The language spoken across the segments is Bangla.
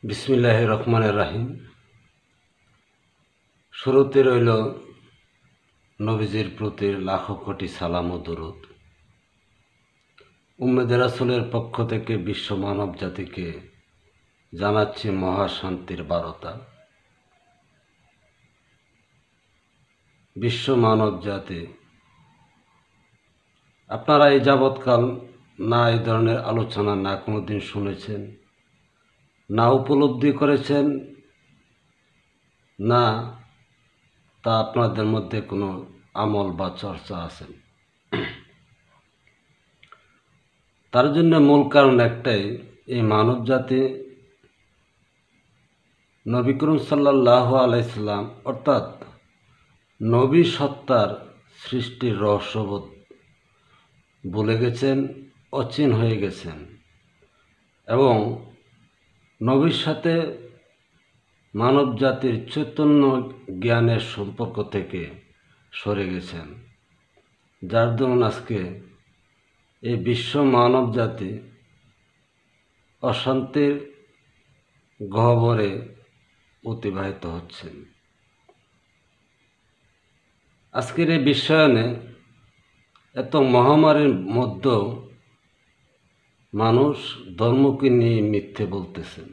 বিসমিল্লাহির রহমানির রহিম। শুরুতে রইল নবীজির প্রতি লাখো কোটি সালাম ও দরুদ। উম্মতে রাসূলের পক্ষ থেকে বিশ্ব মানব জাতিকে জানাচ্ছি মহাশান্তির বার্তা। বিশ্ব মানব জাতি, আপনারা এই যাবৎকাল না এই ধরনের আলোচনা না কোনোদিন শুনেছেন, না উপলব্ধি করেছেন, না তা আপনাদের মধ্যে কোনো আমল বা চর্চা আছে। তার জন্য মূল কারণ একটাই, এই মানব জাতি নবী করিম সাল্লাল্লাহু আলাইহি সাল্লাম অর্থাৎ নবী সত্তার সৃষ্টির রহস্যবোধ ভুলে গেছেন, অচীন হয়ে গেছেন এবং নবীর সাথে মানব জাতির চৈতন্য জ্ঞানের সম্পর্ক থেকে সরে গেছেন, যার দরুন আজকে এই বিশ্ব মানব জাতি অশান্তির গহ্বরে অতিবাহিত হচ্ছেন। আজকের এই বিশ্বায়নে এত মহামারীর মধ্যেও মানুষ ধর্মকে নিয়ে মিথ্যে বলতেছেন।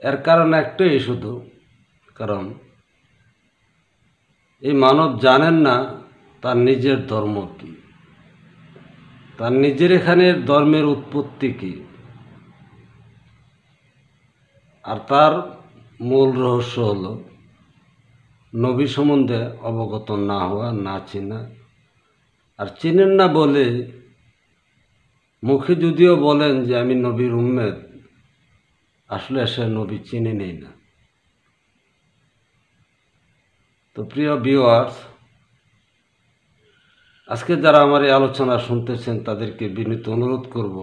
এর কারণ একটাই শুধু, কারণ এই মানব জানেন না তার নিজের ধর্ম কি, তার নিজের এখানে ধর্মের উৎপত্তি কি, আর তার মূল রহস্য হলো নবী সম্বন্ধে অবগত না হওয়া, না চেনা। আর চিনেন না বলে মুখে যদিও বলেন যে আমি নবীর উম্মত, আসলে সে নবী চিনে নেই না। তো প্রিয় ভিউয়ার্স, আজকে যারা আমার এই আলোচনা শুনতেছেন তাদেরকে বিনীত অনুরোধ করব,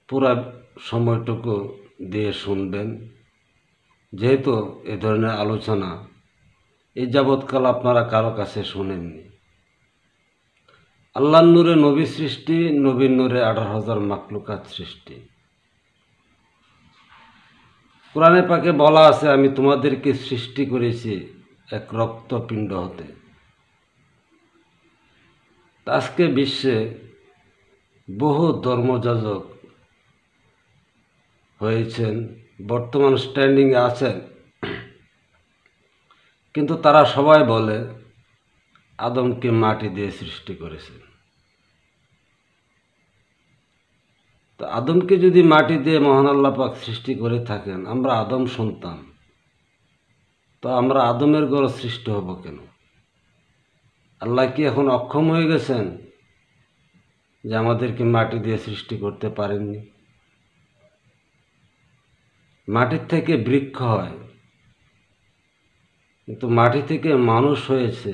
পুরা সময়টুকু দিয়ে শুনবেন, যেহেতু এ ধরনের আলোচনা এই যাবৎকাল আপনারা কারো কাছে শোনেননি। আল্লাহর নূরে নবী সৃষ্টি, নবীর নূরে 18,000 মাখলুকাত সৃষ্টি। কোরআনে পাকে বলা আছে, আমি তোমাদেরকে সৃষ্টি করেছি এক রক্তপিণ্ড হতে। আজকে বিশ্বে বহু ধর্মযাজক হয়েছেন, বর্তমান স্ট্যান্ডিংয়ে আছেন, কিন্তু তারা সবাই বলে আদমকে মাটি দিয়ে সৃষ্টি করেছেন। তো আদমকে যদি মাটি দিয়ে মহান আল্লাহ পাক সৃষ্টি করে থাকেন, আমরা আদম সন্তান, তো আমরা আদমের ঘরে সৃষ্টি হব কেন? আল্লাহ কি এখন অক্ষম হয়ে গেছেন যে আমাদেরকে মাটি দিয়ে সৃষ্টি করতে পারেননি? মাটির থেকে বৃক্ষ হয়, কিন্তু মাটি থেকে মানুষ হয়েছে,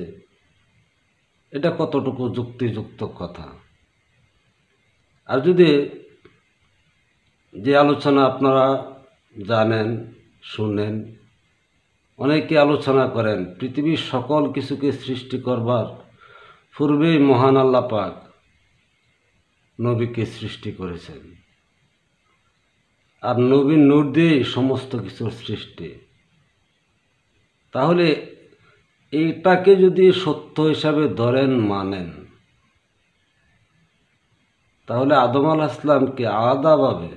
এটা কতটুকু যুক্তিযুক্ত কথা? আর যদি যে আলোচনা আপনারা জানেন, শুনেন, অনেকে আলোচনা করেন পৃথিবীর সকল কিছুকে সৃষ্টি করবার পূর্বেই মহান আল্লাহ পাক নবীকে সৃষ্টি করেছেন, আর নবীর নূর দিয়েই সমস্ত কিছুর সৃষ্টি। তাহলে এইটাকে যদি সত্য হিসাবে ধরেন, মানেন, তাহলে আদম আলাইহিস সালামকে আলাদাভাবে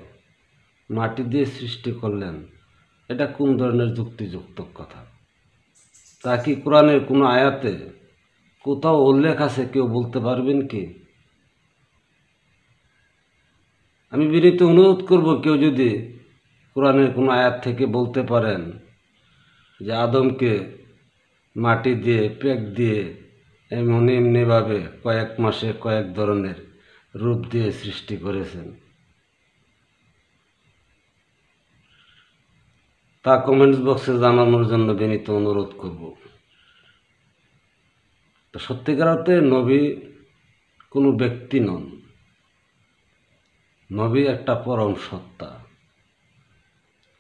মাটি দিয়ে সৃষ্টি করলেন, এটা কোন ধরনের যুক্তিযুক্ত কথা? তা কি কোরআনের কোনো আয়াতে কোথাও উল্লেখ আছে? কেউ বলতে পারবেন কি? আমি বিনীত অনুরোধ করব, কেউ যদি কোরআনের কোনো আয়াত থেকে বলতে পারেন যে আদমকে মাটি দিয়ে, পেক দিয়ে, এমনিভাবে কয়েক মাসে কয়েক ধরনের রূপ দিয়ে সৃষ্টি করেছেন, তা কমেন্টস বক্সে জানানোর জন্য বিনীত অনুরোধ করব। তো সত্যিকার অর্থে নবী কোনো ব্যক্তি নন, নবী একটা পরম সত্তা।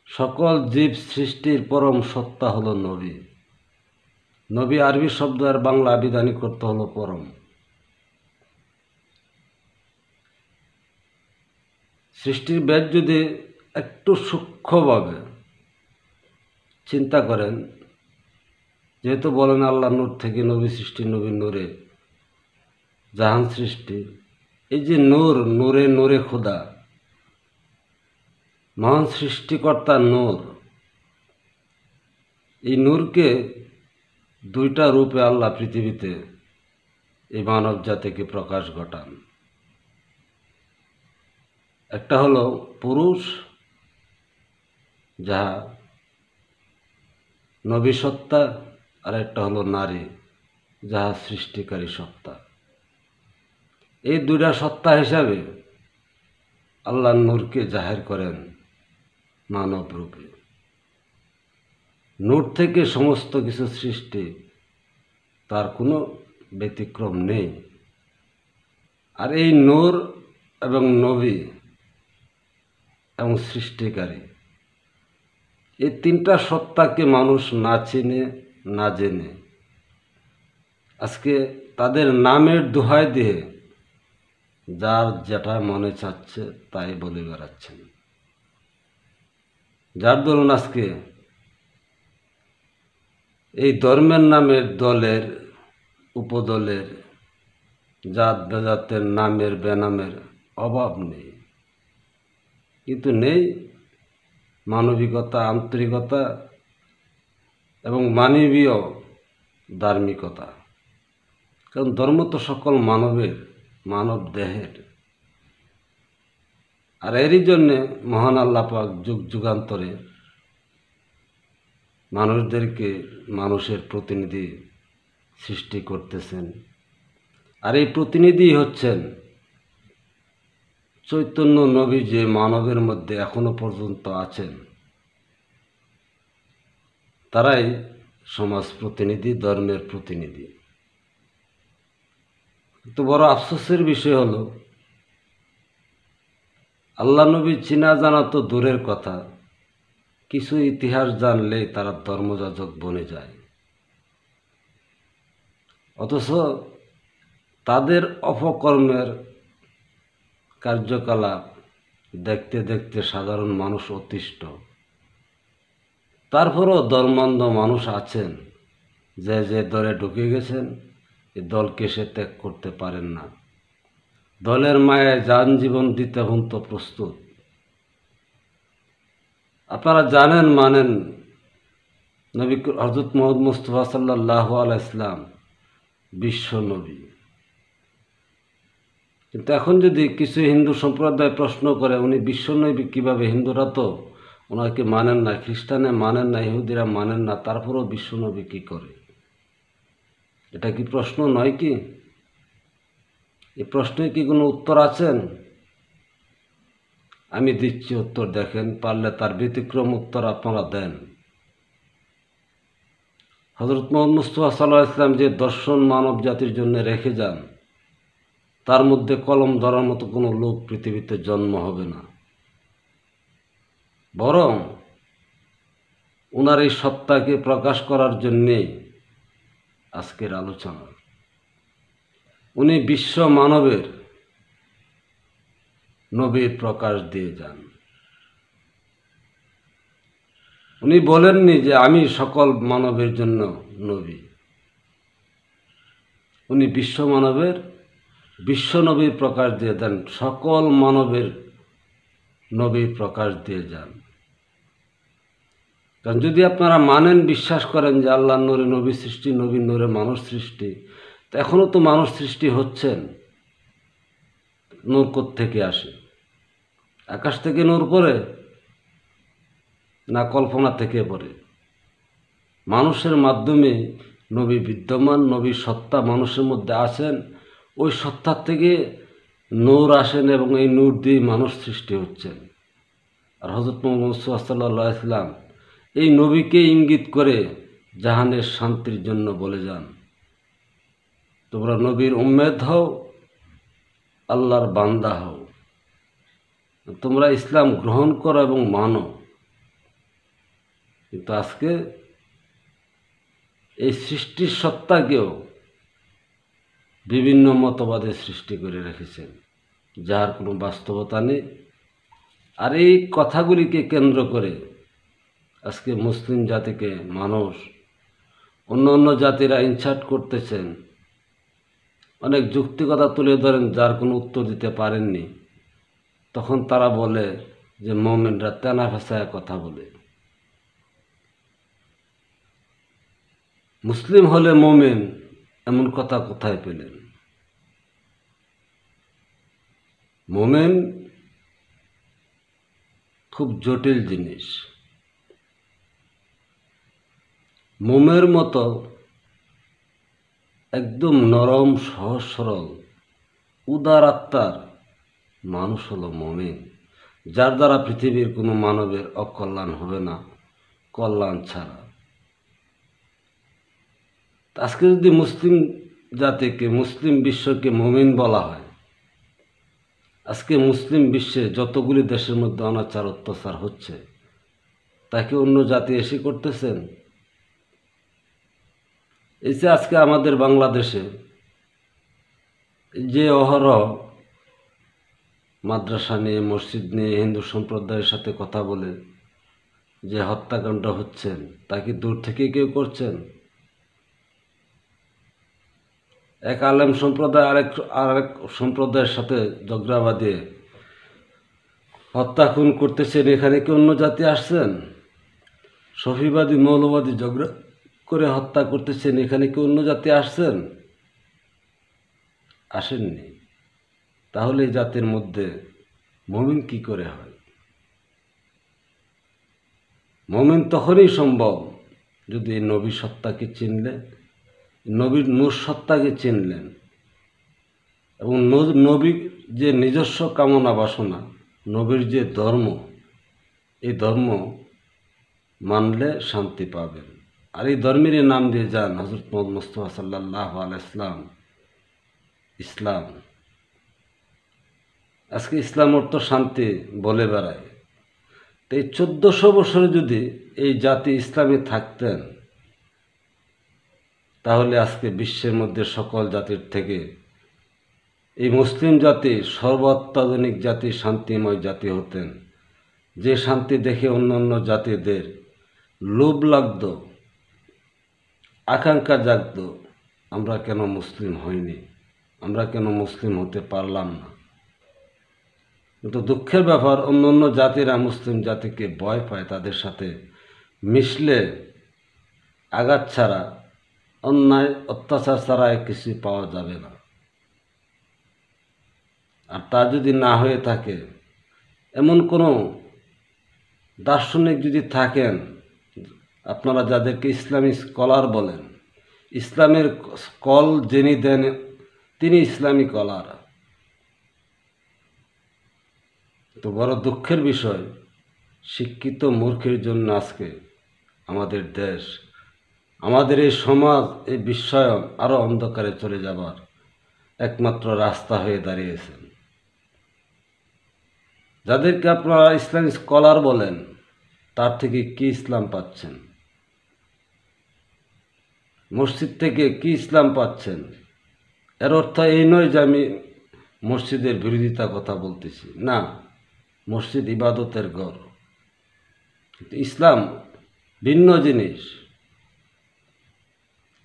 সকল জীব সৃষ্টির পরম সত্তা হলো নবী। নবী আরবি শব্দ, আর বাংলা আবিধানিক অর্থ হলো পরম। সৃষ্টির বেদ যদি একটু সূক্ষ্মভাবে চিন্তা করেন, যেহেতু বলেন আল্লাহ নূর থেকে নবী সৃষ্টি, নবীর নূরে জাহান সৃষ্টি, এই যে নূর, নূরে নূরে খোদা, মহান সৃষ্টিকর্তা নূর, এই নূরকে দুইটা রূপে আল্লাহ পৃথিবীতে এই মানব জাতিকে প্রকাশ ঘটান। একটা হলো পুরুষ, যাহা নবী সত্তা, আর একটা হলো নারী, যাহা সৃষ্টিকারী সত্তা। এই দুইটা সত্তা হিসাবে আল্লাহ নূরকে জাহির করেন মানব রূপে। নূর থেকে সমস্ত কিছু সৃষ্টি, তার কোনো ব্যতিক্রম নেই। আর এই নূর এবং নবী এবং সৃষ্টিকারী, এই তিনটা সত্তাকে মানুষ না চিনে, না জেনে আজকে তাদের নামের দোহাই দিয়ে যার যেটা মনে চাচ্ছে তাই বলে বেড়াচ্ছেন। যার দরুন আজকে এই ধর্মের নামের দলের, উপদলের, জাত বেজাতের নামের বেনামের অভাব নেই, কিন্তু নেই মানবিকতা, আন্তরিকতা এবং মানবীয় ধার্মিকতা। কারণ ধর্ম তো সকল মানবের, মানব দেহের। আর এরই জন্যে মহান আল্লাহ পাক যুগ যুগান্তরে মানুষদেরকে মানুষের প্রতিনিধি সৃষ্টি করতেছেন। আর এই প্রতিনিধি হচ্ছেন চৈতন্য নবী, যে মানবের মধ্যে এখনো পর্যন্ত আছেন। তারাই সমাজ প্রতিনিধি, ধর্মের প্রতিনিধি। তো বড় আফসোসের বিষয় হলো, আল্লাহ নবী চিনা জানা তো দূরের কথা, কিছু ইতিহাস জানলেই তারা ধর্মযাজক বনে যায়। অথচ তাদের অপকর্মের কার্যকলাপ দেখতে দেখতে সাধারণ মানুষ অতিষ্ঠ। তারপরও ধর্মান্ধ মানুষ আছেন, যে দলে ঢুকে গেছেন, এই দলকে সে ত্যাগ করতে পারেন না। দলের মায়ায় যান জীবন দিতে হন তো প্রস্তুত। আপনারা জানেন, মানেন, নবী হযরত মুহাম্মদ মুস্তাফা সাল্লাল্লাহু আলাইহি ইসলাম বিশ্ব নবী। কিন্তু এখন যদি কিছু হিন্দু সম্প্রদায় প্রশ্ন করে উনি বিশ্ব নবী কীভাবে, হিন্দুরা তো ওনাকে মানেন না, খ্রিস্টানে মানেন না, ইহুদিরা মানেন না, তারপরেও বিশ্ব নবী কী করে? এটা কি প্রশ্ন নয় কি? এই প্রশ্নে কি কোনো উত্তর আছেন? আমি দিচ্ছি উত্তর, দেখেন, পারলে তার ব্যতিক্রম উত্তর আপনারা দেন। হযরত মুহাম্মদ মুস্তাফা সাল্লাল্লাহু আলাইহি ওয়াসাল্লাম যে দর্শন মানব জাতির জন্য রেখে যান, তার মধ্যে কলম ধরার মতো কোনো লোক পৃথিবীতে জন্ম হবে না। বরং ওনার এই সত্তাকে প্রকাশ করার জন্যেই আজকের আলোচনা। উনি বিশ্ব মানবের নবীর প্রকাশ দিয়ে যান। উনি বলেননি যে আমি সকল মানবের জন্য নবী। উনি বিশ্ব মানবের, বিশ্ব নবীর প্রকাশ দিয়ে দেন, সকল মানবের নবীর প্রকাশ দিয়ে যান। কারণ যদি আপনারা মানেন, বিশ্বাস করেন যে আল্লাহ নূরে নবী সৃষ্টি, নবীর নূরে মানুষ সৃষ্টি, তো এখনও তো মানুষ সৃষ্টি হচ্ছেন। নূর কোত্থেকে আসে? আকাশ থেকে নূর পড়ে না কল্পনা থেকে পড়ে? মানুষের মাধ্যমে নবী বিদ্যমান, নবীর সত্তা মানুষের মধ্যে আছেন। ওই সত্তার থেকে নূর আসেন এবং এই নূর দিয়ে মানুষ সৃষ্টি হচ্ছেন। আর হযরত মুহাম্মদ সাল্লাল্লাহু আলাইহি ওয়াসাল্লাম এই নবীকে ইঙ্গিত করে জাহানের শান্তির জন্য বলে যান, তোমরা নবীর উম্মত হও, আল্লাহর বান্দা হও, তোমরা ইসলাম গ্রহণ করো এবং মানো। কিন্তু আজকে এই সৃষ্টির সত্তাকেও বিভিন্ন মতবাদের সৃষ্টি করে রেখেছেন, যার কোনো বাস্তবতা নেই, আর এই কথাগুলিকে কেন্দ্র করে আজকে মুসলিম জাতিকে মানুষ অন্য অন্য জাতিরা ইনসাল্ট করতেছেন, অনেক যুক্তিকতা তুলে ধরেন যার কোনো উত্তর দিতে পারেননি। তখন তারা বলে যে মোমেনরা তেনা ভাষায় কথা বলে। মুসলিম হলে মোমেন এমন কথা কোথায় পেলেন? মোমেন খুব জটিল জিনিস। মোমের মতো একদম নরম, সহজ সরল, উদার আত্মার মানুষ হলো মোমেন, যার দ্বারা পৃথিবীর কোনো মানবের অকল্যাণ হবে না, কল্যাণ ছাড়া। আজকে যদি মুসলিম জাতিকে, মুসলিম বিশ্বকে মোমেন বলা হয়, আজকে মুসলিম বিশ্বে যতগুলি দেশের মধ্যে অনাচার অত্যাচার হচ্ছে, তাকে অন্য জাতি এসে করতেছেন। এই যে আজকে আমাদের বাংলাদেশে যে অহরহ মাদ্রাসা নিয়ে, মসজিদ নিয়ে হিন্দু সম্প্রদায়ের সাথে কথা বলে যে হত্যাকাণ্ড হচ্ছেন, তা কি দূর থেকে কেউ করছেন? এক আলেম সম্প্রদায় আরেক সম্প্রদায়ের সাথে ঝগড়া বাঁধিয়ে হত্যা খুন করতেছেন, এখানে কি অন্য জাতি আসছেন? সফিবাদী মৌলবাদী ঝগড়া করে হত্যা করতেছেন, এখানে কি অন্য জাতি আসছেন? আসেননি। তাহলে এই জাতির মধ্যে মুমিন কি করে হয়? মুমিন তখনই সম্ভব যদি নবী সত্তাকে চিনলে, নবীর নূর সত্তাকে চিনলেন, এবং নবীর যে নিজস্ব কামনা বাসনা, নবীর যে ধর্ম, এই ধর্ম মানলে শান্তি পাবেন। আর এই ধর্মেরই নাম দিয়ে যান হযরত মুহাম্মদ মুস্তাফা সাল্লাল্লাহু আলাইহি ওয়াসাল্লাম, ইসলাম। আজকে ইসলাম অর্থ শান্তি বলে বেড়ায়। তো এই 1400 বছরে যদি এই জাতি ইসলামে থাকতেন, তাহলে আজকে বিশ্বের মধ্যে সকল জাতির থেকে এই মুসলিম জাতি সর্বাত্যাধুনিক জাতি, শান্তিময় জাতি হতেন। যে শান্তি দেখে অন্য অন্য জাতিদের লোভ লাগত, আকাঙ্ক্ষা জাগত, আমরা কেন মুসলিম হইনি, আমরা কেন মুসলিম হতে পারলাম না। কিন্তু দুঃখের ব্যাপার, অন্য অন্য জাতিরা মুসলিম জাতিকে ভয় পায়। তাদের সাথে মিশলে আঘাত ছাড়া, অন্যায় অত্যাচার ছাড়া কিছু পাওয়া যাবে না। আর তা যদি না হয়ে থাকে, এমন কোনো দার্শনিক যদি থাকেন, আপনারা যাদেরকে ইসলামী স্কলার বলেন, ইসলামের স্কল যিনি দেন তিনি ইসলামী স্কলার। তো বড় দুঃখের বিষয়, শিক্ষিত মূর্খের জন্য আজকে আমাদের দেশ, আমাদের এই সমাজ, এই বিশ্বায়ন আরও অন্ধকারে চলে যাবার একমাত্র রাস্তা হয়ে দাঁড়িয়েছেন। যাদেরকে আপনারা ইসলামী স্কলার বলেন, তার থেকে কি ইসলাম পাচ্ছেন? মসজিদ থেকে কি ইসলাম পাচ্ছেন? এর অর্থ এই নয় যে আমি মসজিদের বিরোধিতা কথা বলতেছি, না। মসজিদ ইবাদতের ঘর, ইসলাম ভিন্ন জিনিস।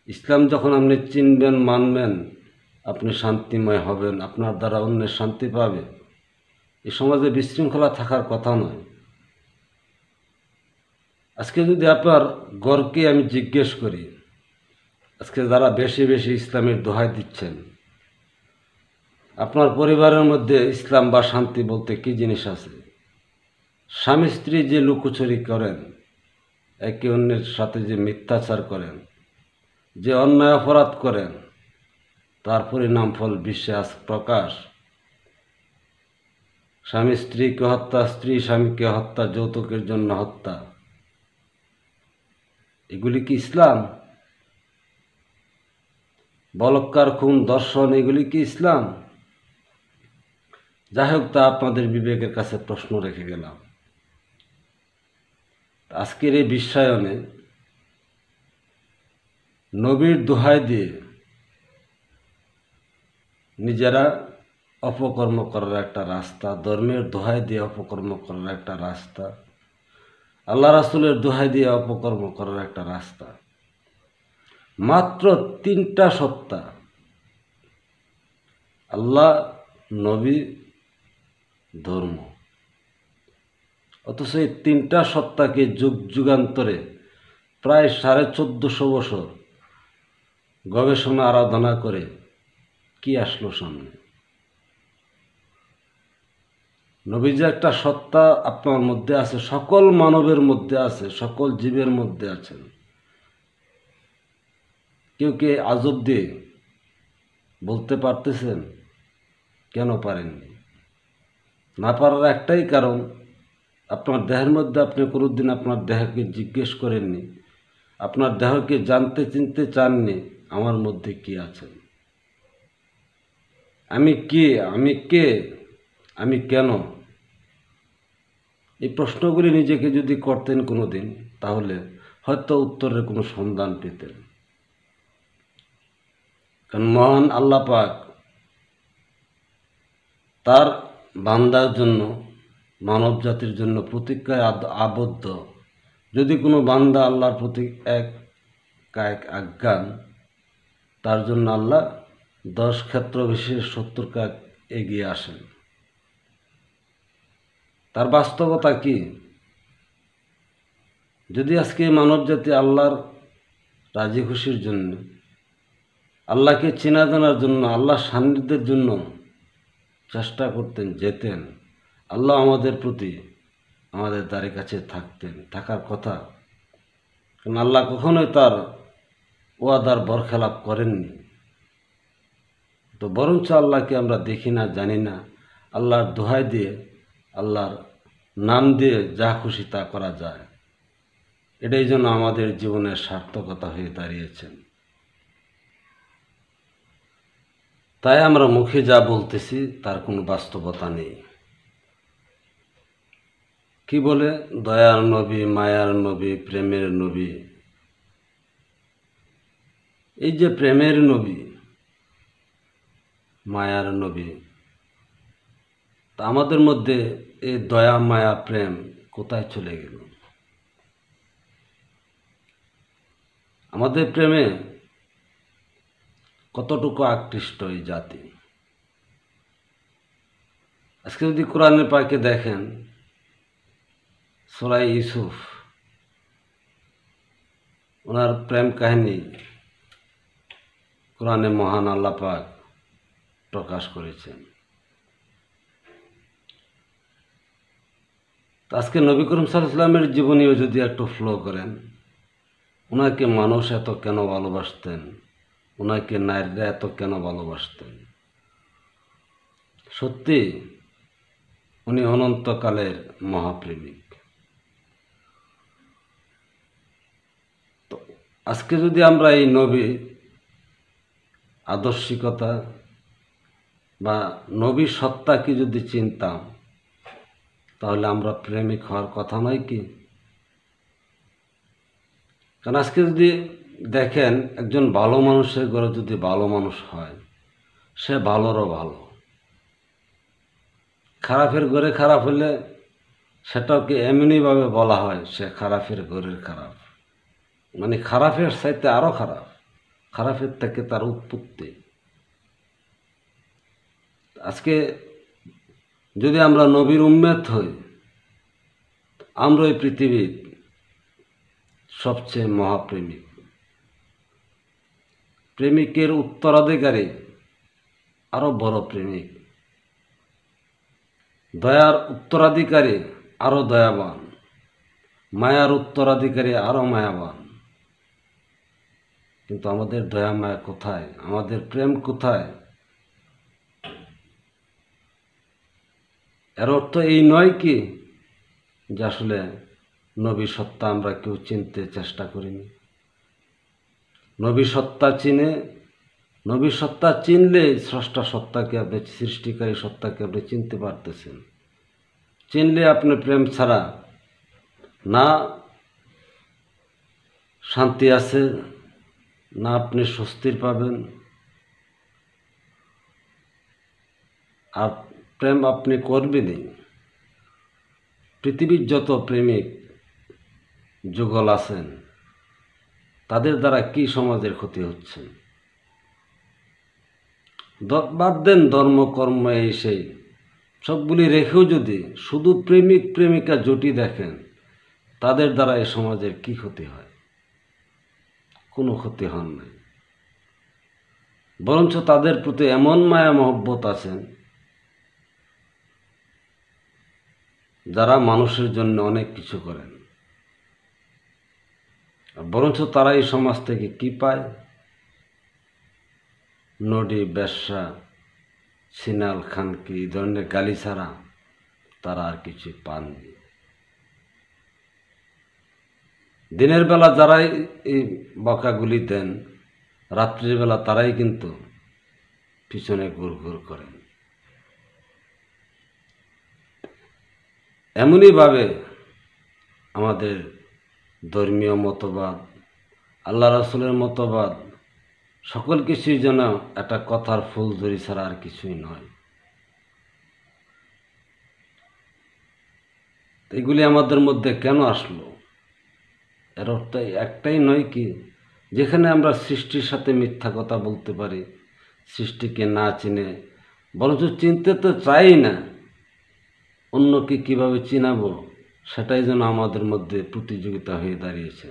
ইসলাম যখন আপনি চিনবেন, মানবেন, আপনি শান্তিময় হবেন, আপনার দ্বারা অন্যের শান্তি পাবে। এই সমাজে বিশৃঙ্খলা থাকার কথা নয়। আজকে যদি আপনার গড়কে আমি জিজ্ঞেস করি, আজকে যারা বেশি বেশি ইসলামের দোহাই দিচ্ছেন, আপনার পরিবারের মধ্যে ইসলাম বা শান্তি বলতে কি জিনিস আছে? স্বামী স্ত্রী যে লুকোচুরি করেন, একে অন্যের সাথে যে মিথ্যাচার করেন, যে অন্যায় অপরাধ করেন, তার পরিণাম ফল বিশ্বে আজ প্রকাশ। স্বামী স্ত্রীকে হত্যা, স্ত্রী স্বামীকে হত্যা, যৌতুকের জন্য হত্যা, এগুলি কি ইসলাম? বলাৎকার, খুন, ধর্ষণ, এগুলি কি ইসলাম? যাই হোক, তা আপনাদের বিবেকের কাছে প্রশ্ন রেখে গেলাম। আজকের এই বিশ্বায়নে নবীর দোহাই দিয়ে নিজেরা অপকর্ম করার একটা রাস্তা, ধর্মের দোহাই দিয়ে অপকর্ম করার একটা রাস্তা, আল্লাহ রাসূলের দোহাই দিয়ে অপকর্ম করার একটা রাস্তা। মাত্র 3টা সত্তা, আল্লাহ, নবী, ধর্ম। অথচ এই 3টা সত্তাকে যুগ যুগান্তরে প্রায় 1450 বছর গবেষণা আরাধনা করে কি আসলো সামনে? নবী যে একটা সত্তা আপনার মধ্যে আছে, সকল মানবের মধ্যে আছে, সকল জীবের মধ্যে আছেন। কেউ কে আজব দিয়ে বলতে পারতেছেন? কেন পারেননি? না পারার একটাই কারণ, আপনার দেহের মধ্যে আপনি কোনোদিন আপনার দেহকে জিজ্ঞেস করেননি, আপনার দেহকে জানতে চিনতে চাননি আমার মধ্যে কি আছে, আমি কে, আমি কে, আমি কেন। এই প্রশ্নগুলি নিজেকে যদি করতেন কোনোদিন, তাহলে হয়তো উত্তরের কোনো সন্ধান পেতেন। কারণ মহান আল্লাহ পাক তার বান্দার জন্য, মানব জাতির জন্য প্রতিজ্ঞায় আবদ্ধ। যদি কোনো বান্দা আল্লাহর প্রতি এক কায়িক আজ্ঞান, তার জন্য আল্লাহ 10 ক্ষেত্র বিশেষ 70 কাজ এগিয়ে আসেন। তার বাস্তবতা কি? যদি আজকে মানব জাতি আল্লাহর রাজি খুশির জন্য, আল্লাহকে চেনা জানার জন্য, আল্লাহর সান্নিধ্যের জন্য চেষ্টা করতেন, যেতেন, আল্লাহ আমাদের প্রতি আমাদের দ্বারে কাছে থাকতেন, থাকার কথা। কারণ আল্লাহ কখনোই তার ওয়াদার বরখেলাপ করেননি। তো বরঞ্চ আল্লাহকে আমরা দেখি না, জানি না, আল্লাহর দোহাই দিয়ে, আল্লাহর নাম দিয়ে যা খুশি তা করা যায়। এটাই যেন আমাদের জীবনের সার্থকতা হয়ে দাঁড়িয়েছেন। তাই আমরা মুখে যা বলতেছি তার কোনো বাস্তবতা নেই। কি বলে? দয়ার নবী, মায়ার নবী, প্রেমের নবী। এই যে প্রেমের নবী, মায়ার নবী, তা আমাদের মধ্যে এই দয়া, মায়া, প্রেম কোথায় চলে গেল? আমাদের প্রেমে কতটুকু আকৃষ্ট এই জাতি? আজকে যদি কোরআনের পাকে দেখেন, সূরা ইউসুফ, ওনার প্রেম কাহিনী কোরআনে মহান আল্লাহ পাক প্রকাশ করেছেন। আজকে নবী করিম সাল্লাল্লাহু আলাইহি ওয়াসাল্লামের জীবনীও যদি একটু ফলো করেন, ওনাকে মানুষ এত কেন ভালোবাসতেন, ওনাকে নারীরা এত কেন ভালোবাসতেন? সত্যি উনি অনন্তকালের মহাপ্রেমিক। তো আজকে যদি আমরা এই নবী আদর্শিকতা বা নবীর সত্তাকে যদি চিনতাম, তাহলে আমরা প্রেমিক হওয়ার কথা নয় কি? কারণ আজকে যদি দেখেন, একজন ভালো মানুষের ঘরে যদি ভালো মানুষ হয়, সে ভালোরও ভালো। খারাপের ঘরে খারাপ হলে সেটাকে এমনিভাবে বলা হয় সে খারাপের ঘরের খারাপ, মানে খারাপের চাইতে আরও খারাপ, খারাপের থেকে তার উৎপত্তি। আজকে যদি আমরা নবীর উম্মত হই, আমরা এই পৃথিবীর সবচেয়ে মহাপ্রেমিক। প্রেমিকের উত্তরাধিকারী আরো বড় প্রেমিক, দয়ার উত্তরাধিকারী আরো দয়াবান, মায়ার উত্তরাধিকারী আরো মায়াবান। কিন্তু আমাদের দয়া মায়া কোথায়? আমাদের প্রেম কোথায়? এর অর্থ এই নয় কি যে আসলে নবী সত্তা আমরা কেউ চিনতে চেষ্টা করিনি। নবী সত্তা চিনে, নবী সত্তা চিনলে স্রষ্টা সত্তাকে আপনি, সৃষ্টিকারী সত্তাকে আপনি চিনতে পারতেছেন। চিনলে আপনি প্রেম ছাড়া না শান্তি আছে, না আপনি স্বস্তির পাবেন। আর প্রেম আপনি করবেনই। পৃথিবীর যত প্রেমিক যুগল আছেন তাদের দ্বারা কি সমাজের ক্ষতি হচ্ছে? বাদ দেন ধর্ম কর্ম এই সেই সবগুলি রেখেও যদি শুধু প্রেমিক প্রেমিকা জুটি দেখেন তাদের দ্বারা এই সমাজের কি ক্ষতি হয়? কোনো ক্ষতি হন নাই, বরঞ্চ তাদের প্রতি এমন মায়া মহব্বত আছেন যারা মানুষের জন্য অনেক কিছু করেন। বরঞ্চ তারা এই সমাজ থেকে কি পায়? নডি, বেশ্যা, সিনাল, খানকি এই ধরনের গালি ছাড়া তারা আর কিছু পাননি। দিনের বেলা যারাই এই বকাগুলি দেন, রাত্রির বেলা তারাই কিন্তু পিছনে ঘুর ঘুর করেন। এমনইভাবে আমাদের ধর্মীয় মতবাদ, আল্লাহ রাসূলের মতবাদ সকল কিছুই যেন একটা কথার ফুলঝুরি ছাড়া আর কিছুই নয়। এগুলি আমাদের মধ্যে কেন আসলো? এর অর্থ একটাই নয় কি, যেখানে আমরা সৃষ্টির সাথে মিথ্যা কথা বলতে পারি, সৃষ্টিকে না চিনে, বরঞ্চ চিনতে তো চাই না, অন্যকে কিভাবে চিনাবো সেটাই যেন আমাদের মধ্যে প্রতিযোগিতা হয়ে দাঁড়িয়েছে।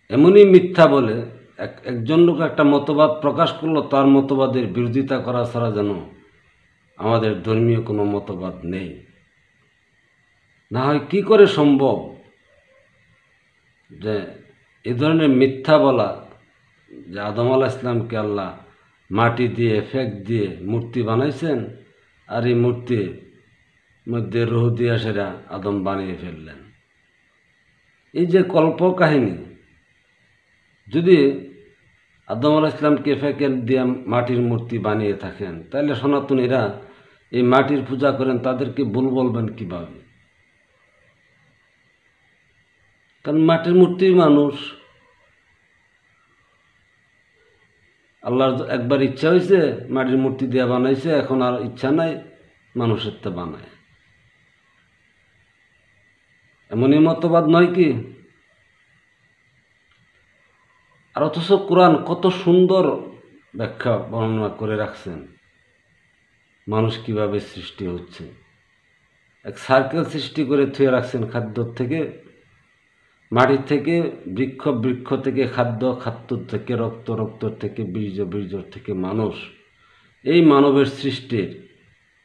এমনই মিথ্যা বলে একজন লোক একটা মতবাদ প্রকাশ করলো, তার মতবাদের বিরোধিতা করা ছাড়া যেন আমাদের ধর্মীয় কোনো মতবাদ নেই। না হয় কি করে সম্ভব যে এই ধরনের মিথ্যা বলা যে আদম আলাইহিস সালামকে আল্লাহ মাটি দিয়ে ফেক দিয়ে মূর্তি বানাইছেন, আর এই মূর্তির মধ্যে রুহ দিয়ে সেরা আদম বানিয়ে ফেললেন। এই যে কল্পকাহিনী, যদি আদম আলাইহিস সালামকে ফেকের দিয়ে মাটির মূর্তি বানিয়ে থাকেন, তাহলে সনাতনীরা এই মাটির পূজা করেন, তাদেরকে ভুল বলবেন কিভাবে? কারণ মাটির মূর্তি মানুষ, আল্লাহর একবার ইচ্ছা হয়েছে মাটির মূর্তি দিয়ে বানাইছে, এখন আর ইচ্ছা নাই মানুষের তে বানায়। এমনই মতবাদ নয় কি? আর অথচ কোরআন কত সুন্দর ব্যাখ্যা বর্ণনা করে রাখছেন মানুষ কিভাবে সৃষ্টি হচ্ছে। এক সার্কেল সৃষ্টি করে থুয়ে রাখছেন, খাদ্য থেকে, মাটির থেকে বৃক্ষ, বৃক্ষ থেকে খাদ্য, খাদ্য থেকে রক্ত, রক্ত থেকে বীর্য, বীর্য থেকে মানুষ। এই মানবের সৃষ্টির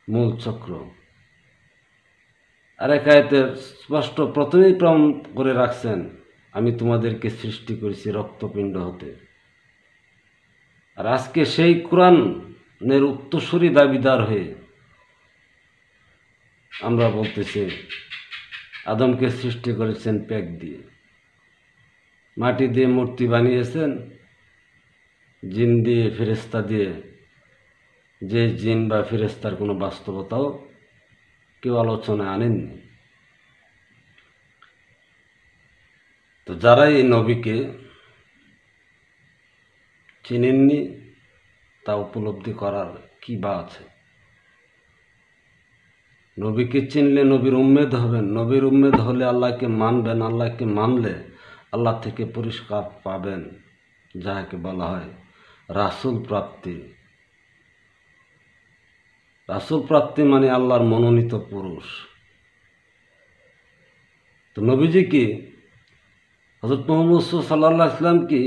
মূল চক্র। আর এক আয়াতে স্পষ্ট প্রথমেই প্রমাণ করে রাখছেন, আমি তোমাদেরকে সৃষ্টি করেছি রক্তপিণ্ড হতে। আর আজকে সেই কোরআনের উত্তরসূরি দাবিদার হয়ে আমরা বলতেছি আদমকে সৃষ্টি করেছেন প্যাক দিয়ে, মাটি দিয়ে মূর্তি বানিয়েছেন, জিন দিয়ে, ফেরেশতা দিয়ে, যে জিন বা ফেরেশতার কোনো বাস্তবতাও কেউ আলোচনায় আনেননি। তো যারা এই নবীকে চিনেননি তা উপলব্ধি করার কি বা আছে? নবীকে চিনলে নবীর উম্মেদ হবেন, নবীর উম্মেদ হলে আল্লাহকে মানবেন, আল্লাহকে মানলে আল্লাহ থেকে পুরস্কার পাবেন, যাহাকে বলা হয় রাসূল প্রাপ্তি। রাসূল প্রাপ্তি মানে আল্লাহর মনোনীত পুরুষ। তো নবীজি কি, হযরত মুহাম্মদ সাল্লাল্লাহু আলাইহি ওয়াসাল্লাম কি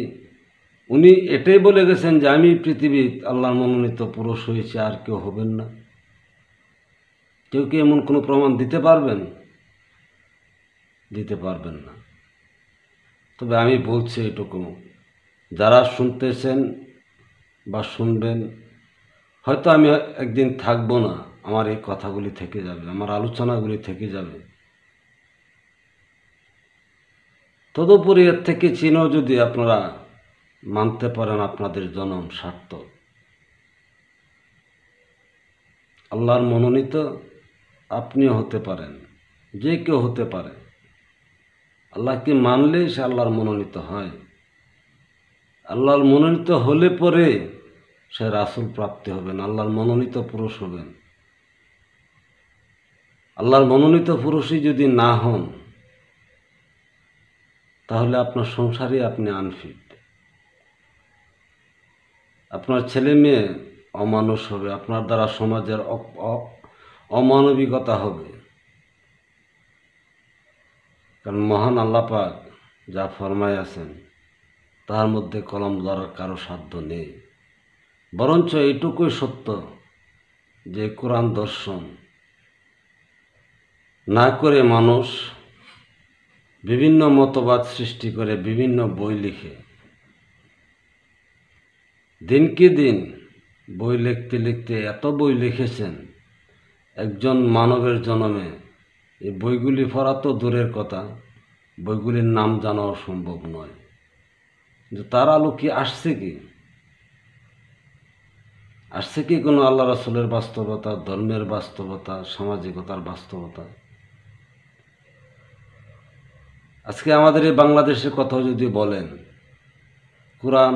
উনি এটাই বলে গেছেন যে আমি পৃথিবীর আল্লাহর মনোনীত পুরুষ হয়েছে, আর কেউ হবেন না? কেউ কি এমন কোনো প্রমাণ দিতে পারবেন? দিতে পারবেন না। তবে আমি বলছি এটুকু, যারা শুনতেছেন বা শুনবেন, হয়তো আমি একদিন থাকবো না, আমার এই কথাগুলি থেকে যাবে, আমার আলোচনাগুলি থেকে যাবে, তদুপরি এর থেকে চিনেও যদি আপনারা মানতে পারেন আপনাদের জনম সার্থক। আল্লাহর মনোনীত আপনিও হতে পারেন, যে কেউ হতে পারে। আল্লাহকে মানলেই সে আল্লাহর মনোনীত হয়। আল্লাহর মনোনীত হলে পরে সে রাসূল প্রাপ্তি হবেন, আল্লাহর মনোনীত পুরুষ হবেন। আল্লাহর মনোনীত পুরুষই যদি না হন, তাহলে আপনার সংসারে আপনি আনফিট। আপনার ছেলে মেয়ে অমানুষ হবে, আপনার দ্বারা সমাজের অমানবিকতা হবে। কারণ মহান আল্লাহ পাক যা ফরমায় আছেন তার মধ্যে কলম ধরার কারো সাধ্য নেই। বরঞ্চ এইটুকুই সত্য যে কোরআন দর্শন না করে মানুষ বিভিন্ন মতবাদ সৃষ্টি করে, বিভিন্ন বই লিখে। দিনকে দিন বই লিখতে লিখতে এত বই লিখেছেন, একজন মানবের জন্মে এই বইগুলি পড়া তো দূরের কথা, বইগুলির নাম জানাও সম্ভব নয়। কিন্তু তার আলো কি আসছে কি? আসছে কি কোনো আল্লাহ রাসূলের বাস্তবতা, ধর্মের বাস্তবতা, সামাজিকতার বাস্তবতা? আজকে আমাদের এই বাংলাদেশের কথা যদি বলেন, কোরআন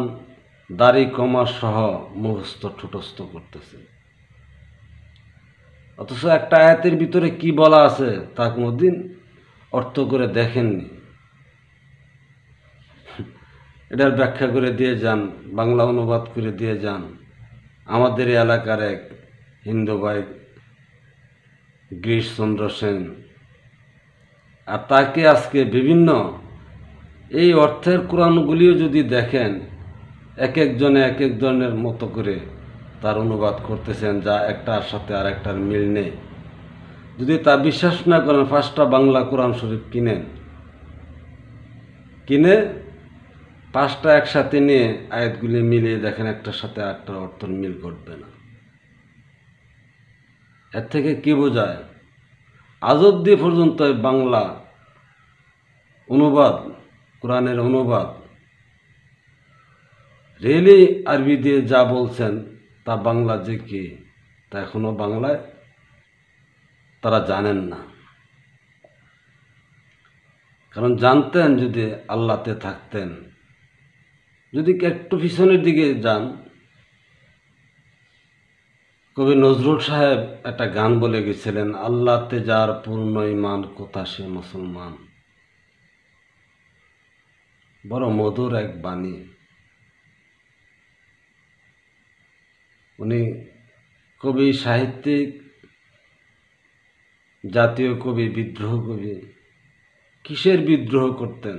দাড়ি কমা সহ মুখস্থ ঠুটস্থ করতেছে, অথচ একটা আয়াতের ভিতরে কি বলা আছে তা কোনোদিন অর্থ করে দেখেননি। এটার ব্যাখ্যা করে দিয়ে যান, বাংলা অনুবাদ করে দিয়ে যান। আমাদের এলাকার এক হিন্দু ভাই গিরিশচন্দ্র সেন, আর তাকে আজকে বিভিন্ন এই অর্থের কোরআনগুলিও যদি দেখেন, এক একজনে এক এক ধরনের মতো করে তার অনুবাদ করতেছেন, যা একটার সাথে আর একটার মিল নেই। যদি তা বিশ্বাস না করেন, 5টা বাংলা কোরআন শরীফ কিনে 5টা একসাথে নিয়ে আয়াতগুলি মিলিয়ে দেখেন, একটার সাথে আরেকটার অর্থ মিল করবে না। এর থেকে কি বোঝায়? আজ অবধি পর্যন্ত বাংলা অনুবাদ, কোরআনের অনুবাদ রিয়েলি আরবি দিয়ে যা বলছেন তা বাংলা যে কি, তা এখনো বাংলায় তারা জানেন না। কারণ জানতেন যদি আল্লাহতে থাকতেন। যদি একটু পিছনের দিকে যান, কবি নজরুল সাহেব একটা গান বলে গেছিলেন, আল্লাহতে যার পূর্ণ ঈমান কোথা সে মুসলমান। বড় মধুর এক বাণী। উনি কবি, সাহিত্যিক, জাতীয় কবি, বিদ্রোহ কবি। কিসের বিদ্রোহ করতেন?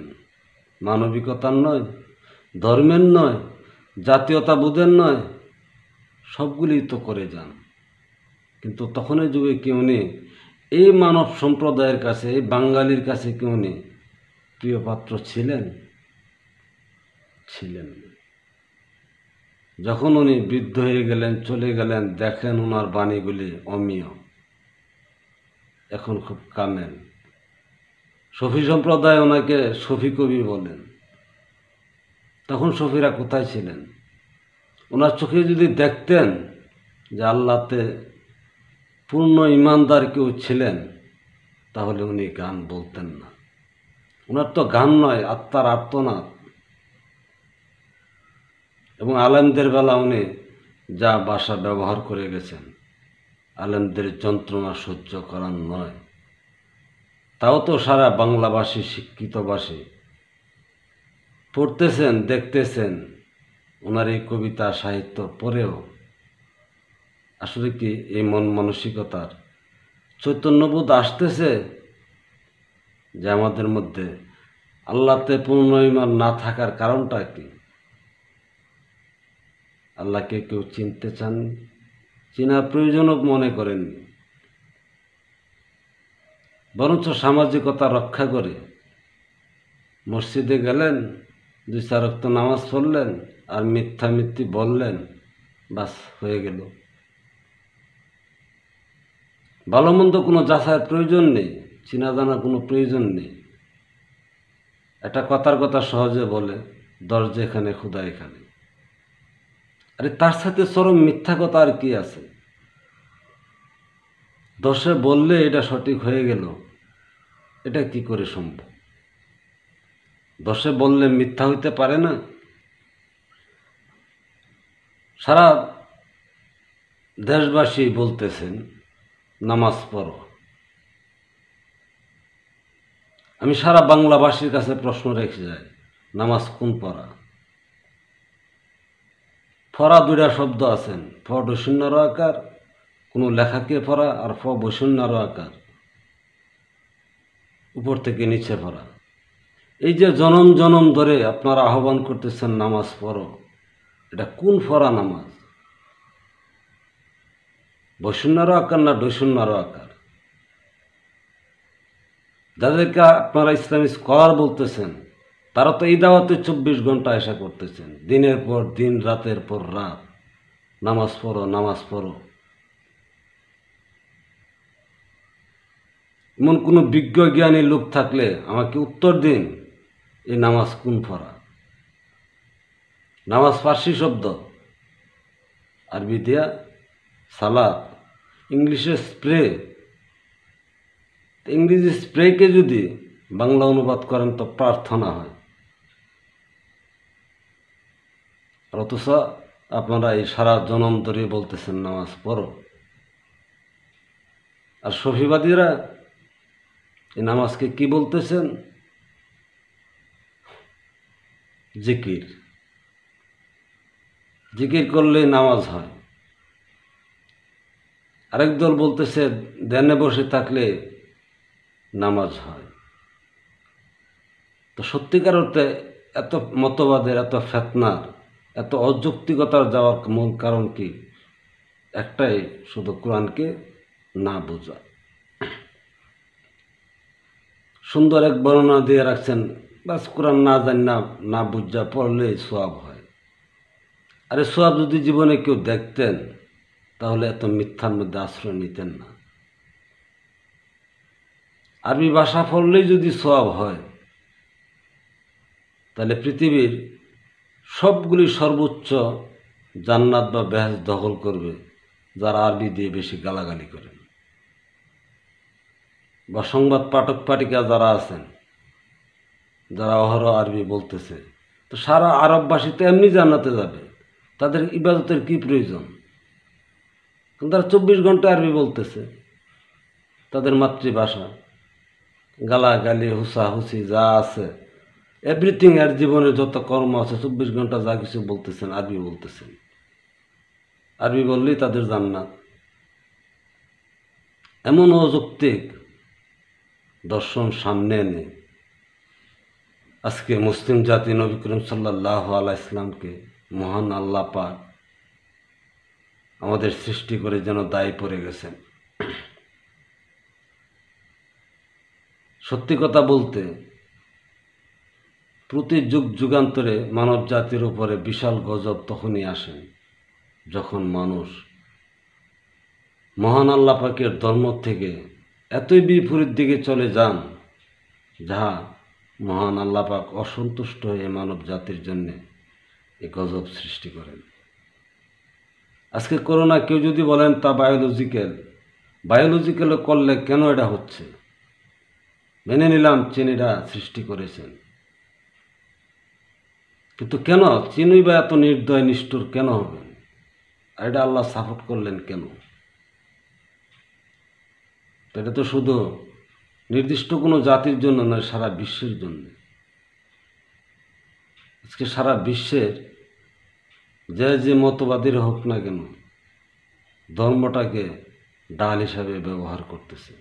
মানবিকতার নয়, ধর্মের নয়, জাতীয়তাবোধের নয়, সবগুলি তো করে যান। কিন্তু তখনের যুগে কি উনি এই মানব সম্প্রদায়ের কাছে, এই বাঙালির কাছে কি উনি প্রিয় পাত্র ছিলেন? ছিলেন। যখন উনি বৃদ্ধ হয়ে গেলেন, চলে গেলেন, দেখেন ওনার বাণীগুলি অমীয়, এখন খুব কামেন। সফি সম্প্রদায় ওনাকে সফি কবি বলেন। তখন সফিরা কোথায় ছিলেন? ওনার চোখে যদি দেখতেন যে আল্লাহতে পূর্ণ ইমানদার কেউ ছিলেন, তাহলে উনি গান বলতেন না। ওনার তো গান নয়, আত্মার আর্তনাদ। এবং আলেমদের বেলা উনি যা ভাষা ব্যবহার করে গেছেন, আলেমদের যন্ত্রণা সহ্য করার নয়। তাও তো সারা বাংলাভাষী, শিক্ষিতভাষী পড়তেছেন, দেখতেছেন ওনার এই কবিতা সাহিত্য পড়েও আসলে কি এই মন মানসিকতার চৈতন্যবোধ আসতেছে যে আমাদের মধ্যে আল্লাহতে পূর্ণ ঈমান না থাকার কারণটা কি? আল্লাহকে কেউ চিনতে চান, চেনার প্রয়োজনও মনে করেননি। বরঞ্চ সামাজিকতা রক্ষা করে মসজিদে গেলেন, 2-4 ওয়াক্ত নামাজ পড়লেন, আর মিথ্যামিথ্যি বললেন, বাস হয়ে গেল। ভালো মন্দ কোনো যাচাইয়ের প্রয়োজন নেই, চিনা জানার কোনো প্রয়োজন নেই। একটা কথার কথা সহজে বলে, দরজা এখানে, খোদা এখানে। আরে তার সাথে চরম মিথ্যা কথা আর কি আছে? দশে বললে এটা সঠিক হয়ে গেল, এটা কি করে সম্ভব? 10 বললে মিথ্যা হইতে পারে না। সারা দেশবাসী বলতেছেন নামাজ পড়ো। আমি সারা বাংলাভাষীর কাছে প্রশ্ন রেখে যাই, নামাজ কোন পড়া? ফরা দুইটা শব্দ আছেন, ফ বৈশূন্যর আকার, কোনো লেখাকে পড়া, আর ফ বৈশূন্যর আকার, উপর থেকে নিচে পড়া। এই যে জনম জনম ধরে আপনারা আহ্বান করতেছেন নামাজ পড়ো, এটা কোন ফরা নামাজ? বৈশূন্যর আকার না দৈশূন্যর আকার? যাদেরকে আপনারা ইসলামী স্কলার বলতেছেন, তারা তো এই দাওয়াতে 24 ঘন্টা এসা করতেছেন, দিনের পর দিন, রাতের পর রাত, নামাজ পড়ো নামাজ পড়ো। এমন কোনো বিজ্ঞ জ্ঞানী লোক থাকলে আমাকে উত্তর দিন, এই নামাজ কোন ফরা? নামাজ ফার্সি শব্দ, আরবি দিয়া সালাত, ইংলিশে স্প্রে। ইংরেজি স্প্রেকে যদি বাংলা অনুবাদ করেন তো প্রার্থনা হয়। আর অথচ আপনারা এই সারা জনম ধরে বলতেছেন নামাজ পড়ো। আর সফিবাদীরা এই নামাজকে কি বলতেছেন? জিকির। জিকির করলে নামাজ হয়। আরেক দল বলতেছে ধ্যানে বসে থাকলে নামাজ হয়। তো সত্যিকার অর্থে এত মতবাদের, এত ফেতনার, এত অযৌক্তিকতার যাওয়ার মূল কারণ কি? একটাই, শুধু কোরআনকে না বোঝা। সুন্দর এক বর্ণনা দিয়ে রাখছেন, বাস কোরআন না জানি না বুঝা পড়লে সোয়াব হয়। আরে সোয়াব যদি জীবনে কেউ দেখতেন তাহলে এত মিথ্যার মধ্যে আশ্রয় নিতেন না। আরবি ভাষা পড়লেই যদি সোয়াব হয়, তাহলে পৃথিবীর সবগুলি সর্বোচ্চ জান্নাত বা বেহেশত দখল করবে যারা আরবি দিয়ে বেশি গালাগালি করেন, বা সংবাদ পাঠক পাঠিকা যারা আছেন, যারা অহরহ আরবি বলতেছে। তো সারা আরববাসী তো এমনি জান্নাতে যাবে, তাদের ইবাদতের কি প্রয়োজন? তারা 24 ঘন্টা আরবি বলতেছে, তাদের মাতৃভাষা। গালাগালি, হুসাহুসি যা আছে, এভরিথিং, এর জীবনে যত কর্ম আছে 24 ঘন্টা যা কিছু বলতেছেন আরবি বলতেছেন। আরবি বললেই তাদের জান্নাত। এমন অযৌক্তিক দর্শন সামনে এনে আজকে মুসলিম জাতি নবী করিম সাল্লাল্লাহু আলাইহি ইসলামকে মহান আল্লাহ পাক আমাদের সৃষ্টি করে যেন দায়ী পড়ে গেছেন। সত্যি কথা বলতে, প্রতি যুগ যুগান্তরে মানব জাতির উপরে বিশাল গজব তখনই আসেন যখন মানুষ মহান আল্লাহ পাকের ধর্ম থেকে এতই বিপরীত দিকে চলে যান, যাহা মহান আল্লাহ পাক অসন্তুষ্ট হয়ে মানব জাতির জন্য এই গজব সৃষ্টি করেন। আজকে করোনা কেউ যদি বলেন তা বায়োলজিক্যাল করলে কেন এটা হচ্ছে? মেনে নিলাম চীনিরা সৃষ্টি করেছেন, কিন্তু কেন চীনই বা এত নির্দয় নিষ্ঠুর কেন হবেন? আর এটা আল্লাহ সাপোর্ট করলেন কেন? এটা তো শুধু নির্দিষ্ট কোনো জাতির জন্য নয়, সারা বিশ্বের জন্য। আজকে সারা বিশ্বের যে মতবাদীর হোক না কেন, ধর্মটাকে ডাল হিসাবে ব্যবহার করতেছে।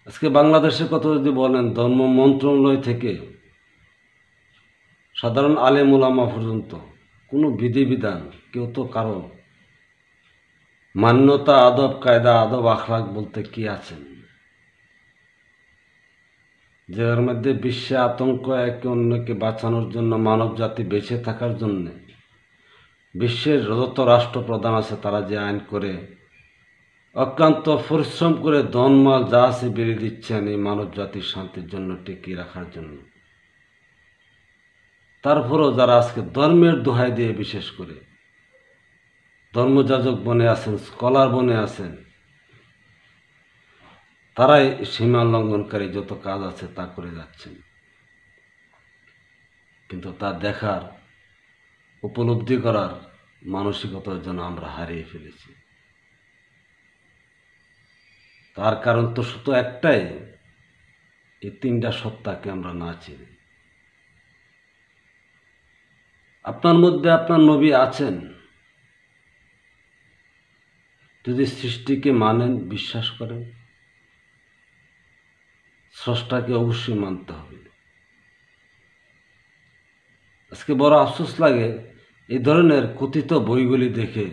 আজকে বাংলাদেশের কথা যদি বলেন, ধর্ম মন্ত্রণালয় থেকে সাধারণ আলেম ওলামা পর্যন্ত কোনো বিধিবিধান কেউ তো কারো মান্যতা, আদব কায়দা, আদব আখলাক বলতে কি আছেন? যার মধ্যে বিশ্বে আতঙ্ক, একে অন্যকে বাঁচানোর জন্য, মানব জাতি বেঁচে থাকার জন্য বিশ্বের যত রাষ্ট্রপ্রধান আছে তারা যে আইন করে অক্লান্ত পরিশ্রম করে ধনমাল যা আছে বেরিয়ে দিচ্ছেন এই মানব জাতির শান্তির জন্য, টিকিয়ে রাখার জন্য। তারপরেও যারা আজকে ধর্মের দোহাই দিয়ে, বিশেষ করে ধর্মযাজক বনে আছেন, স্কলার বনে আছেন, তারাই সীমা লঙ্ঘনকারী যত কাজ আছে তা করে যাচ্ছেন। কিন্তু তা দেখার উপলব্ধি করার মানসিকতার জন্য আমরা হারিয়ে ফেলেছি। তার কারণ তো শুধু একটাই, এই তিনটা সত্তাকে আমরা না চিনি। আপনার মধ্যে আপনার নবী আছেন, যদি সৃষ্টিকে মানেন, বিশ্বাস করেন, স্রষ্টাকে অবশ্যই মানতে হবে। আজকে বড় আফসোস লাগে এই ধরনের কথিত বইগুলি দেখে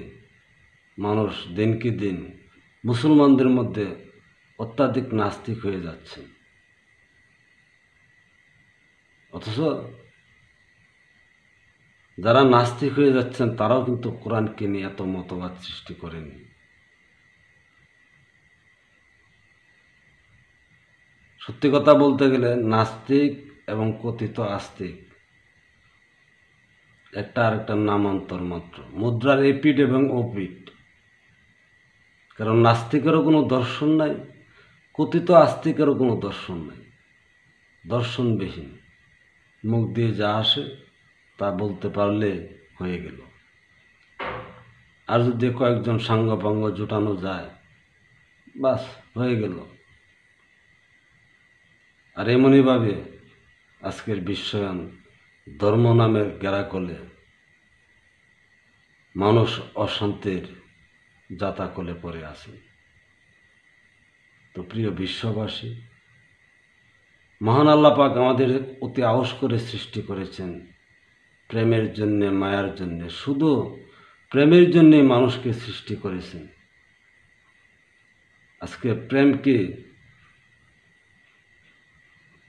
মানুষ দিনকে দিন মুসলমানদের মধ্যে অত্যাধিক নাস্তিক হয়ে যাচ্ছে। অথচ যারা নাস্তিক হয়ে যাচ্ছেন তারাও কিন্তু কোরআনকে নিয়ে এত মতবাদ সৃষ্টি করেনি। সত্যি কথা বলতে গেলে নাস্তিক এবং কথিত আস্তিক একটা আরেকটার নামান্তর মাত্র, মুদ্রার এপিঠ এবং ওপিঠ। কারণ নাস্তিকেরও কোনো দর্শন নাই, কথিত আস্তিকেরও কোনো দর্শন নাই, দর্শনবিহীন, মুখ দিয়ে যা আসে তা বলতে পারলে হয়ে গেল। আর যদি কয়েকজন সাঙ্গপাঙ্গ জোটানো যায়, বাস হয়ে গেল। আর এমনইভাবে আজকের বিশ্বায়ন ধর্ম নামের গেরাকলে মানুষ অশান্তির জাতাকলে পড়ে আছে। তো প্রিয় বিশ্ববাসী, মহান আল্লাহ পাক আমাদের অতি আউস করে সৃষ্টি করেছেন প্রেমের জন্যে, মায়ার জন্যে। শুধু প্রেমের জন্যে মানুষকে সৃষ্টি করেছেন। আজকে প্রেমকে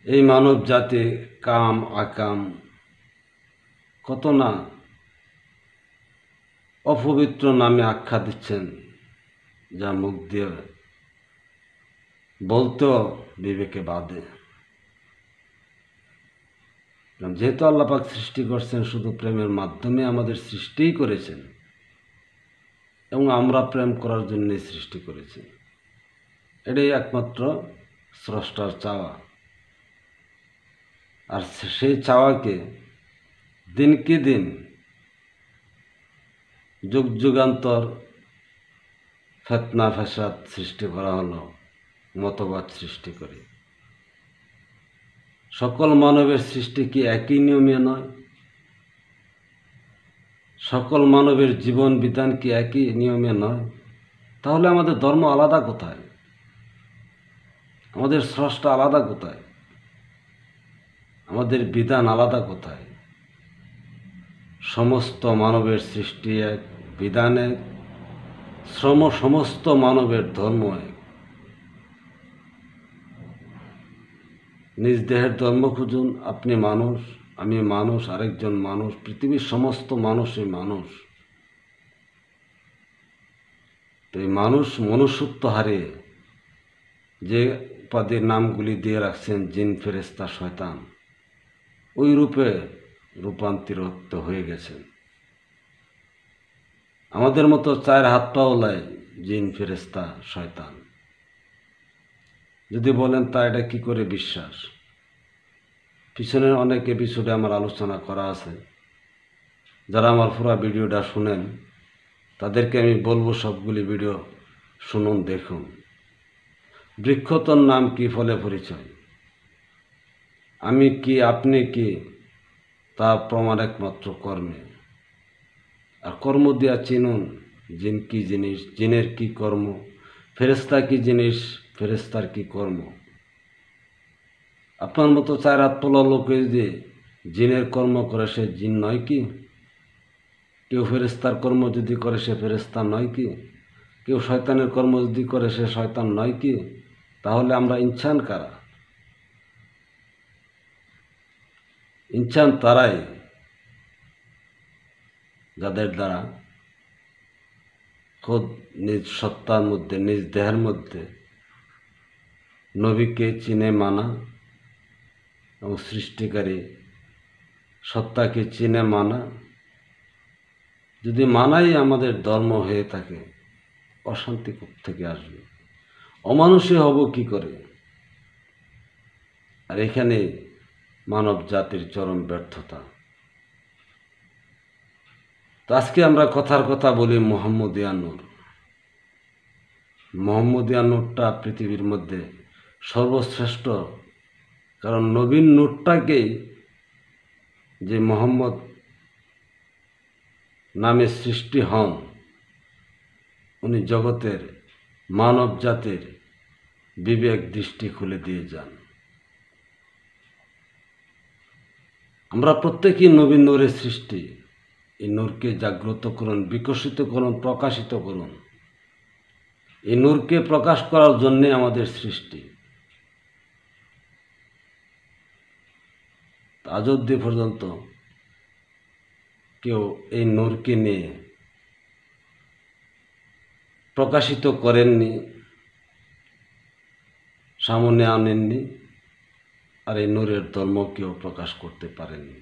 এই মানব জাতি কাম আকাম কত না অপবিত্র নামে আখ্যা দিচ্ছেন, যা মুখ দিয়ে বলতেও বিবেকে বাধে। যেহেতু আল্লাহ পাক সৃষ্টি করছেন শুধু প্রেমের মাধ্যমে, আমাদের সৃষ্টিই করেছেন এবং আমরা প্রেম করার জন্যই সৃষ্টি করেছি। এটাই একমাত্র স্রষ্টার চাওয়া। আর সেই চাওয়াকে দিনকে দিন যুগ যুগান্তর ফিতনা ফাসাদ সৃষ্টি করা হলো, মতবাদ সৃষ্টি করে। সকল মানবের সৃষ্টি কি একই নিয়মে নয়? সকল মানবের জীবন বিধান কি একই নিয়মে নয়? তাহলে আমাদের ধর্ম আলাদা কোথায়? আমাদের স্রষ্টা আলাদা কোথায়? আমাদের বিধান আলাদা কোথায়? সমস্ত মানবের সৃষ্টি এক, বিধান এক, সমস্ত মানবের ধর্ম এক। নিজ দেহের ধর্ম খুঁজুন। আপনি মানুষ, আমি মানুষ, আরেকজন মানুষ, পৃথিবীর সমস্ত মানুষই মানুষ। তো এই মানুষ মনুষ্যত্ব হারিয়ে যে উপাধির নামগুলি দিয়ে রাখছেন জিন, ফেরেশতা, শয়তান, ওই রূপে রূপান্তরিত হয়ে গেছেন। আমাদের মতো চার হাত পাওয়ালায় জিন, ফেরেশতা, শয়তান। যদি বলেন তা এটা কি করে বিশ্বাস? পিছনের অনেক এপিসোডে আমার আলোচনা করা আছে। যারা আমার পুরো ভিডিওটা শুনেন তাদেরকে আমি বলবো সবগুলি ভিডিও শুনুন, দেখুন। বৃক্ষতর নাম কি, ফলে পরিচয়। আমি কি, আপনি কি, তা প্রমাণ একমাত্র কর্মে। আর কর্ম দিয়া চিনুন জিন কি জিনিস, জিনের কি কর্ম, ফেরেশতা কি জিনিস, ফেরেশতার কি কর্ম। আপনার মতো চার হাত তোলা লোকে যদি জিনের কর্ম করে সে জিন নয় কি? কেউ ফেরেশতার কর্ম যদি করে সে ফেরেশতা নয় কি? কেউ শয়তানের কর্ম যদি করে সে শয়তান নয় কি? তাহলে আমরা ইনসান কারা? ইনসান তারাই যাদের দ্বারা খোদ নিজ সত্তার মধ্যে, নিজ দেহের মধ্যে নবীকে চিনে মানা এবং সৃষ্টিকারী সত্তাকে চিনে মানা। যদি মানাই আমাদের ধর্ম হয়ে থাকে, অশান্তি থেকে আসবে, অমানুষী হব কি করে? আর এখানে মানব জাতির চরম ব্যর্থতা। তো আজকে আমরা কথার কথা বলি মোহাম্মদিয়া নূর। মোহাম্মদিয়া নূরটা পৃথিবীর মধ্যে সর্বশ্রেষ্ঠ, কারণ নবীন নূরটাকেই যে মোহাম্মদ নামে সৃষ্টি হন, উনি জগতের মানব জাতির বিবেক দৃষ্টি খুলে দিয়ে যান। আমরা প্রত্যেকেই নবীন নূরের সৃষ্টি। এই নূরকে জাগ্রত করুন, বিকশিত করুন, প্রকাশিত করুন। এই নূরকে প্রকাশ করার জন্যে আমাদের সৃষ্টি। আজ অবধি পর্যন্ত কেউ এই নূরকে নিয়ে প্রকাশিত করেননি, সামনে আনেননি, আর এই নূরের ধর্ম কেউ প্রকাশ করতে পারেননি।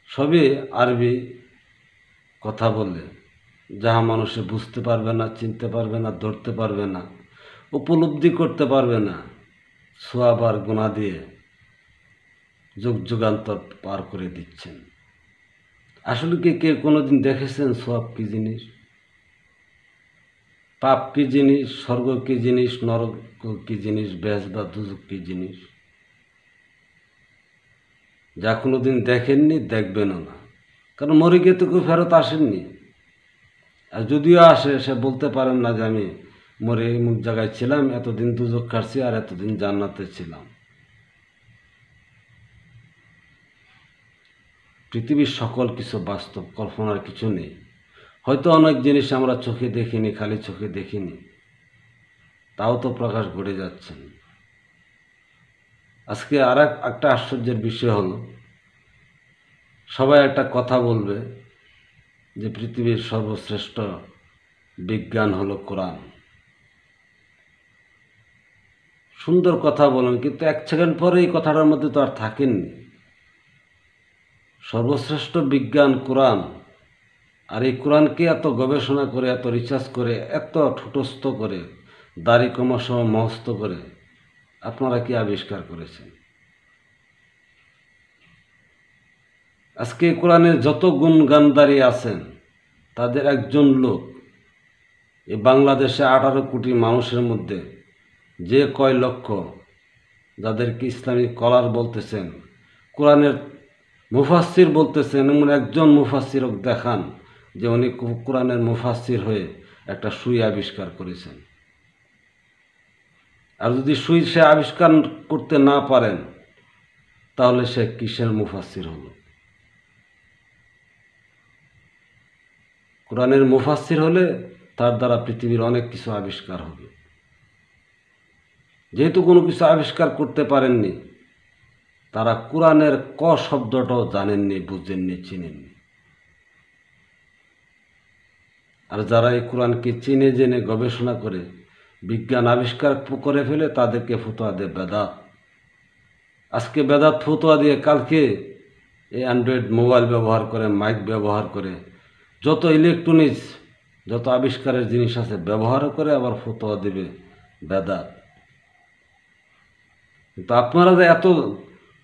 সবই আরবি কথা বলে, যাহা মানুষে বুঝতে পারবে না, চিনতে পারবে না, ধরতে পারবে না, উপলব্ধি করতে পারবে না, সওয়াব আর গুনাহ দিয়ে যুগ যুগান্তর পার করে দিচ্ছেন। আসলে কি কেউ কোনোদিন দেখেছেন সওয়াব কি জিনিস, পাপ কি জিনিস, স্বর্গ কি জিনিস, নরক কি জিনিস, বেহেশত বা দোজখ কি জিনিস? যা কোনোদিন দেখেননি, দেখবেনও না, কারণ মরে গিয়ে তো কেউ ফেরত আসেননি। আর যদিও আসে, সে বলতে পারেন না যে আমি মরে মুখ জায়গায় ছিলাম, এতদিন দোজখ কাটছি আর এতদিন জান্নাতে ছিলাম। পৃথিবীর সকল কিছু বাস্তব, কল্পনার কিছু নেই। হয়তো অনেক জিনিস আমরা চোখে দেখিনি, খালি চোখে দেখিনি, তাও তো প্রকাশ ঘটে যাচ্ছেন। আজকে আর একটা আশ্চর্যের বিষয় হলো, সবাই একটা কথা বলবে যে পৃথিবীর সর্বশ্রেষ্ঠ বিজ্ঞান হলো কোরআন। সুন্দর কথা বলেন, কিন্তু এক সেকেন্ড পরে এই কথাটার মধ্যে তো আর থাকেননি। সর্বশ্রেষ্ঠ বিজ্ঞান কোরআন, আর এই কোরআনকে এত গবেষণা করে, এত রিসার্চ করে, এত ঠুটস্থ করে, দাড়ি কমা সহ মহস্ত করে আপনারা কি আবিষ্কার করেছেন? আজকে কোরআনের যত গুণগানদারী আছেন, তাদের একজন লোক এই বাংলাদেশে 18 কোটি মানুষের মধ্যে যে কয় লক্ষ যাদেরকে ইসলামিক স্কলার বলতেছেন, কোরআনের মুফাসসির বলতেছেন, এমন একজন মুফাসসিরক দেখান যে উনি কোরআনের মুফাসসির হয়ে একটা সুই আবিষ্কার করেছেন। আর যদি সুই সে আবিষ্কার করতে না পারেন, তাহলে সে কিসের মুফাসসির হলো? কোরআনের মুফাসসির হলে তার দ্বারা পৃথিবীর অনেক কিছু আবিষ্কার হবে। যেহেতু কোনো কিছু আবিষ্কার করতে পারেননি, তারা কোরআনের ক শব্দটাও জানেননি, বুঝেননি, চিনেননি। আর যারা এই কোরআনকে চিনে জেনে গবেষণা করে বিজ্ঞান আবিষ্কার করে ফেলে, তাদেরকে ফতোয়া দেয় বেদাত। আজকে বেদাত ফতোয়া দিয়ে কালকে এই অ্যান্ড্রয়েড মোবাইল ব্যবহার করে, মাইক ব্যবহার করে, যত ইলেকট্রনিক্স, যত আবিষ্কারের জিনিস আছে ব্যবহার করে আবার ফতোয়া দেবে বেদাত। কিন্তু আপনারা যে এত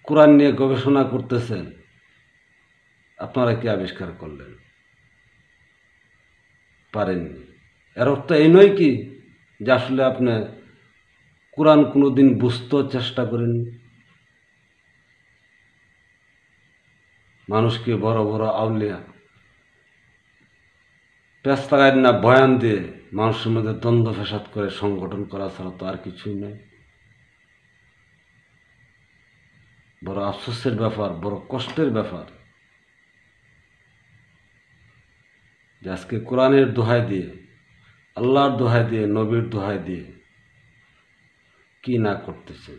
কোরআন নিয়ে গবেষণা করতেছেন, আপনারা কি আবিষ্কার করলেন? পারেননি। এর অর্থ এই নয় কি যে আসলে আপনি কোরআন কোনোদিন বুঝতেও চেষ্টা করেননি। মানুষকে বড় বড় আউলিয়া পেঁচ লাগায় না বয়ান দিয়ে মানুষের মধ্যে দ্বন্দ্ব ফ্যাসাদ করে সংগঠন করা ছাড়া তো আর কিছুই নয়। বড় আফসোসের ব্যাপার, বড় কষ্টের ব্যাপার যে আজকে কোরআনের দোহাই দিয়ে, আল্লাহর দোহাই দিয়ে, নবীর দোহাই দিয়ে কি না করতেছেন।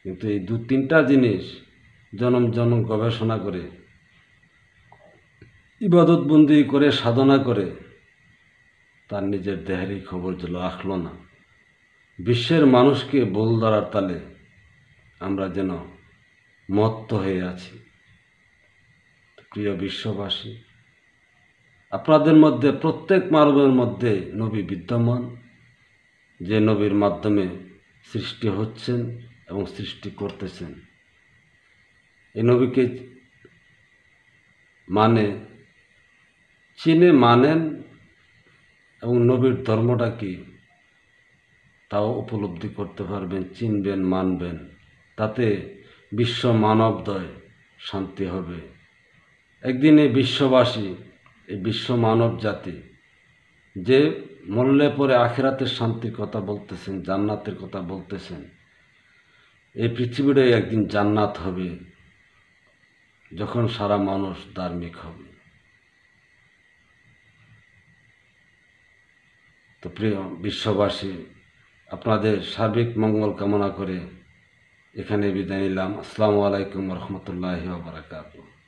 কিন্তু এই 2-3টা জিনিস জনম জনম গবেষণা করে, ইবাদত বন্দি করে, সাধনা করে তার নিজের দেহেরই খবর রাখল না। বিশ্বের মানুষকে বোল ধরার তালে আমরা যেন মত্ত হয়ে আছি। প্রিয় বিশ্ববাসী, আপনাদের মধ্যে প্রত্যেক মানবের মধ্যে নবী বিদ্যমান, যে নবীর মাধ্যমে সৃষ্টি হচ্ছেন এবং সৃষ্টি করতেছেন। এই নবীকে মানে চিনে মানেন এবং নবীর ধর্মটা কি তাও উপলব্ধি করতে পারবেন, চিনবেন, মানবেন। তাতে বিশ্ব মানবদ্বয় শান্তি হবে। একদিন এই বিশ্ববাসী, এই বিশ্ব মানব জাতি যে মরলে পরে আখিরাতের শান্তির কথা বলতেছেন, জান্নাতের কথা বলতেছেন, এই পৃথিবীটাই একদিন জান্নাত হবে যখন সারা মানুষ ধার্মিক হবে। তো প্রিয় বিশ্ববাসী, আপনাদের সার্বিক মঙ্গল কামনা করে এখানে বিদায় নিলাম। আসসালামু আলাইকুম রহমতুল্লাহি ওয়া বারাকাতুহু।